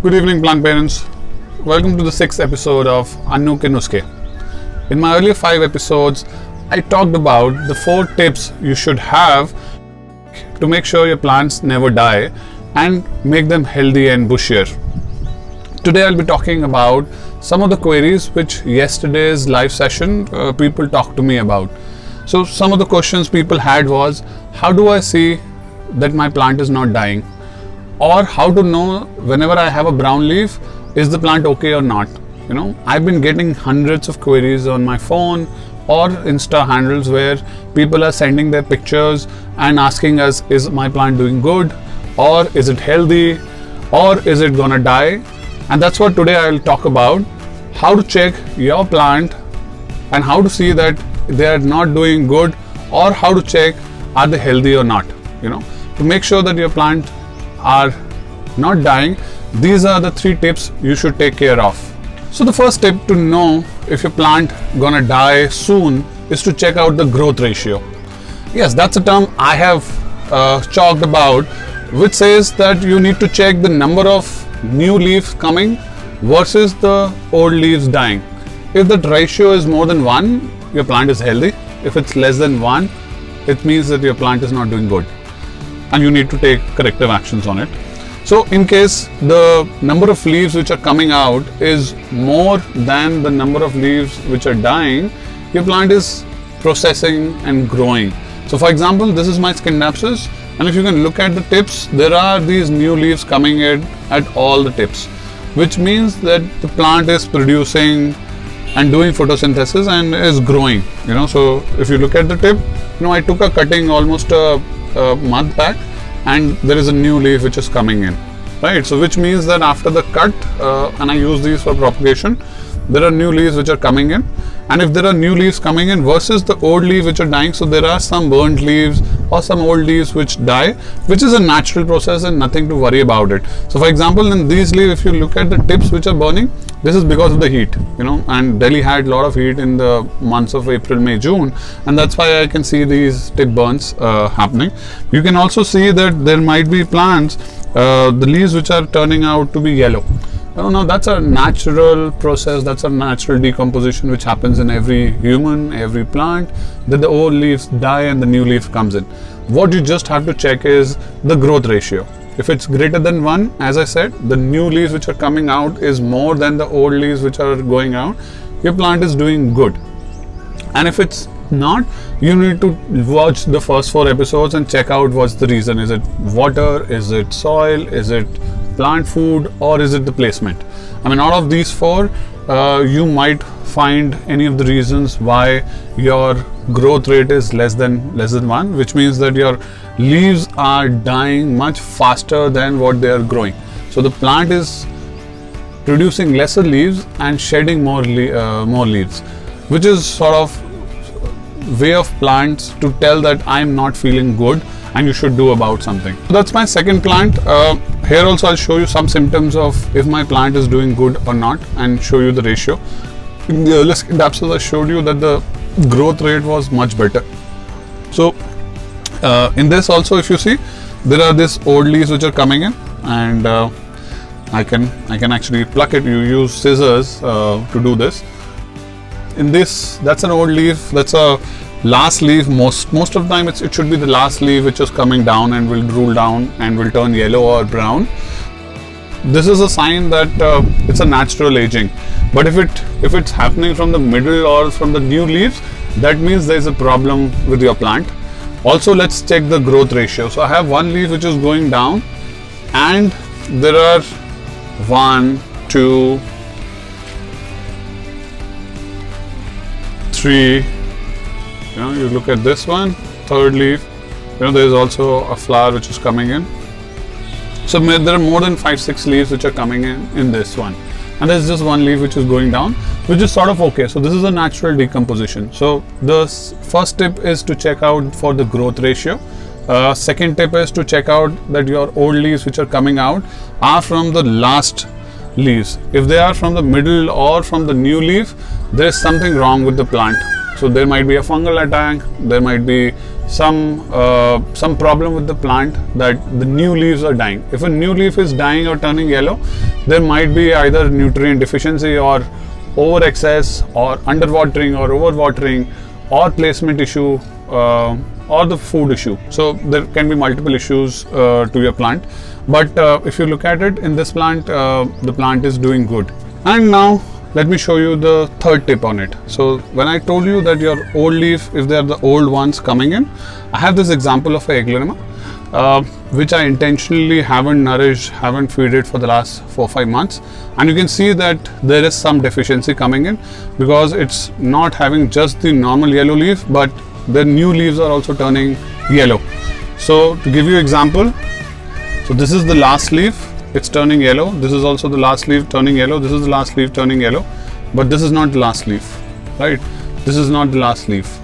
Good evening, plant parents. Welcome to the 6th episode of Annu Nuskhe. In my earlier 5 episodes, I talked about the 4 tips you should have to make sure your plants never die and make them healthy and bushier. Today I'll be talking about some of the queries which yesterday's live session people talked to me about. So some of the questions people had was, how do I see that my plant is not dying? Or how to know whenever I have a brown leaf, is the plant okay or not? I've been getting hundreds of queries on my phone or Insta handles where people are sending their pictures and asking us, is my plant doing good? Or is it healthy? Or is it gonna die? And that's what today I'll talk about, how to check your plant and how to see that they are not doing good, or how to check are they healthy or not. To make sure that your plant are not dying, these are the 3 tips you should take care of. So the first tip to know if your plant gonna die soon is to check out the growth ratio. Yes, that's a term I have talked about, which says that you need to check the number of new leaves coming versus the old leaves dying. If that ratio is more than 1, your plant is healthy. If it's less than 1, it means that your plant is not doing good and you need to take corrective actions on it. So in case the number of leaves which are coming out is more than the number of leaves which are dying, your plant is processing and growing. So for example, this is my Scindapsus, and if you can look at the tips, there are these new leaves coming in at all the tips, which means that the plant is producing and doing photosynthesis and is growing. So if you look at the tip, I took a cutting almost a month back, and there is a new leaf which is coming in, right? So which means that after the cut, and I use these for propagation, there are new leaves which are coming in. And if there are new leaves coming in versus the old leaves which are dying, so there are some burnt leaves or some old leaves which die, which is a natural process and nothing to worry about it. So for example, in these leaves, if you look at the tips which are burning, this is because of the heat, and Delhi had a lot of heat in the months of April, May, June, and that's why I can see these tip burns happening. You can also see that there might be plants, the leaves which are turning out to be yellow. Now that's a natural process, that's a natural decomposition which happens in every human, every plant, that the old leaves die and the new leaf comes in. What you just have to check is the growth ratio. If it's greater than 1, as I said, the new leaves which are coming out is more than the old leaves which are going out, your plant is doing good. And if it's not, you need to watch the first 4 episodes and check out what's the reason. Is it water? Is it soil? Is it plant food? Or is it the placement? Out of these 4, you might find any of the reasons why your growth rate is less than 1, which means that your leaves are dying much faster than what they are growing. So the plant is producing lesser leaves and shedding more leaves, which is sort of way of plants to tell that I'm not feeling good and you should do about something. So that's my second plant. Here also I'll show you some symptoms of if my plant is doing good or not and show you the ratio. In the earlier Scindapsus I showed you that the growth rate was much better. So in this also, if you see, there are these old leaves which are coming in, and I can actually pluck it. You use scissors to do this. In this, that's an old leaf, that's a last leaf. Most of the time it should be the last leaf which is coming down and will drool down and will turn yellow or brown. This is a sign that it's a natural aging. But if it's happening from the middle or from the new leaves, that means there is a problem with your plant. Also, let's check the growth ratio. So I have one leaf which is going down, and there are 1, 2, 3. You look at this one, third leaf. There is also a flower which is coming in. So there are more than 5-6 leaves which are coming in this one, and there's just one leaf which is going down, which is sort of okay. So this is a natural decomposition. So the first tip is to check out for the growth ratio. Second tip is to check out that your old leaves which are coming out are from the last leaves. If they are from the middle or from the new leaf, there is something wrong with the plant. So there might be a fungal attack, there might be some problem with the plant that the new leaves are dying. If a new leaf is dying or turning yellow, there might be either nutrient deficiency or over excess or underwatering or overwatering or placement issue or the food issue. So there can be multiple issues to your plant, but if you look at it in this plant, the plant is doing good. And now let me show you the third tip on it. So when I told you that your old leaf, if they are the old ones coming in, I have this example of a Aglaonema which I intentionally haven't nourished, haven't fed it for the last 4-5 months, and you can see that there is some deficiency coming in because it's not having just the normal yellow leaf, but the new leaves are also turning yellow. So to give you example, so this is the last leaf, it's turning yellow. This is also the last leaf turning yellow. This is the last leaf turning yellow, but this is not the last leaf, right? This is not the last leaf.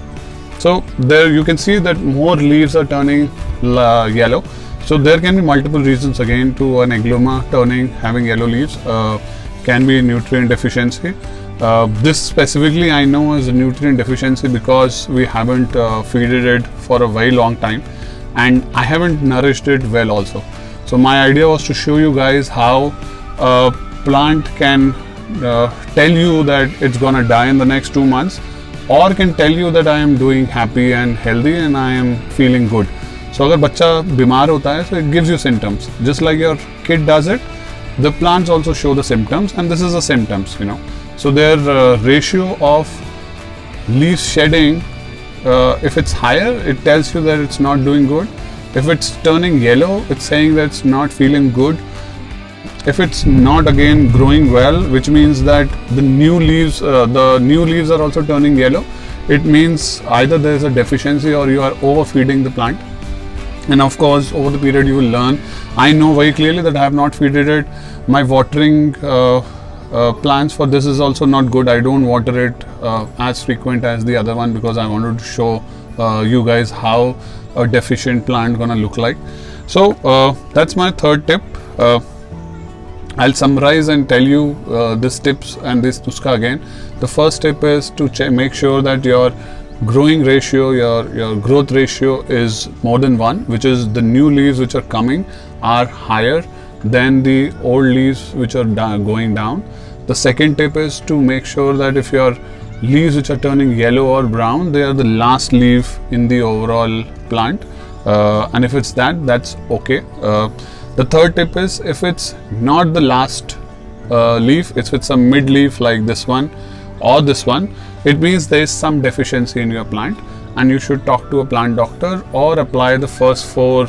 So there you can see that more leaves are turning yellow. So there can be multiple reasons again to an Aglaonema having yellow leaves. Can be nutrient deficiency. This specifically I know is a nutrient deficiency because we haven't fed it for a very long time, and I haven't nourished it well also. So my idea was to show you guys how a plant can tell you that it's gonna die in the next 2 months, or can tell you that I am doing happy and healthy and I am feeling good. So अगर बच्चा बीमार होता है, so it gives you symptoms. Just like your kid does it, the plants also show the symptoms, and this is the symptoms, you know. So their ratio of leaf shedding, if it's higher, it tells you that it's not doing good. If it's turning yellow, it's saying that it's not feeling good. If it's not again growing well, which means that the new leaves are also turning yellow, it means either there is a deficiency or you are overfeeding the plant. And of course, over the period you will learn. I know very clearly that I have not fed it. My watering plans for this is also not good. I don't water it as frequent as the other one because I wanted to show you guys how a deficient plant gonna look like. So that's my third tip. I'll summarize and tell you these tips and this nuskha again. The first tip is to make sure that your growing ratio, your growth ratio is more than 1, which is the new leaves which are coming are higher than the old leaves which are going down. The second tip is to make sure that if your leaves which are turning yellow or brown, they are the last leaf in the overall plant, and if it's that's okay. The third tip is if it's not the last leaf, if it's a mid leaf like this one or this one, it means there is some deficiency in your plant and you should talk to a plant doctor or apply the first 4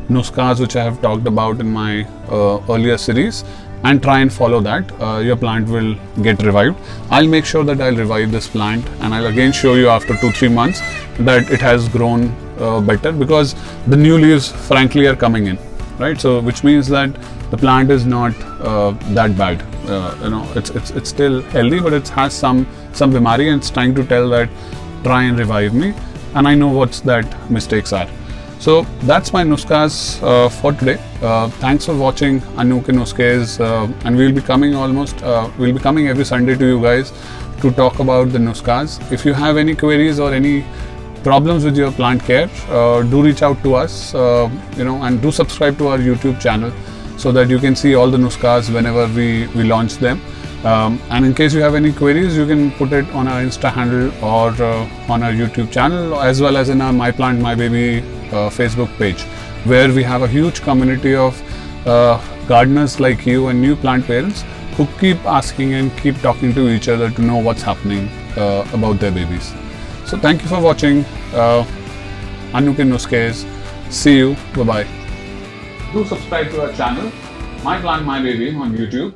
nuskhas which I have talked about in my earlier series and try and follow that. Your plant will get revived. I'll make sure that I'll revive this plant and I'll again show you after 2-3 months that it has grown better because the new leaves frankly are coming in, right? So which means that the plant is not that bad. You know, it's still healthy, but it has some bimari and it's trying to tell that try and revive me, and I know what's that mistakes are. So that's my nuskhas for today. Thanks for watching Annu ke Nuskhes, and we'll be coming every Sunday to you guys to talk about the nuskhas. If you have any queries or any problems with your plant care, do reach out to us, and do subscribe to our YouTube channel so that you can see all the nuskhas whenever we launch them. And in case you have any queries, you can put it on our Insta handle or on our YouTube channel, as well as in our My Plant My Baby Facebook page, where we have a huge community of gardeners like you and new plant parents who keep asking and keep talking to each other to know what's happening about their babies. So thank you for watching Annu ke Nuskhes. See you. Bye bye. Do subscribe to our channel My Plant My Baby on YouTube.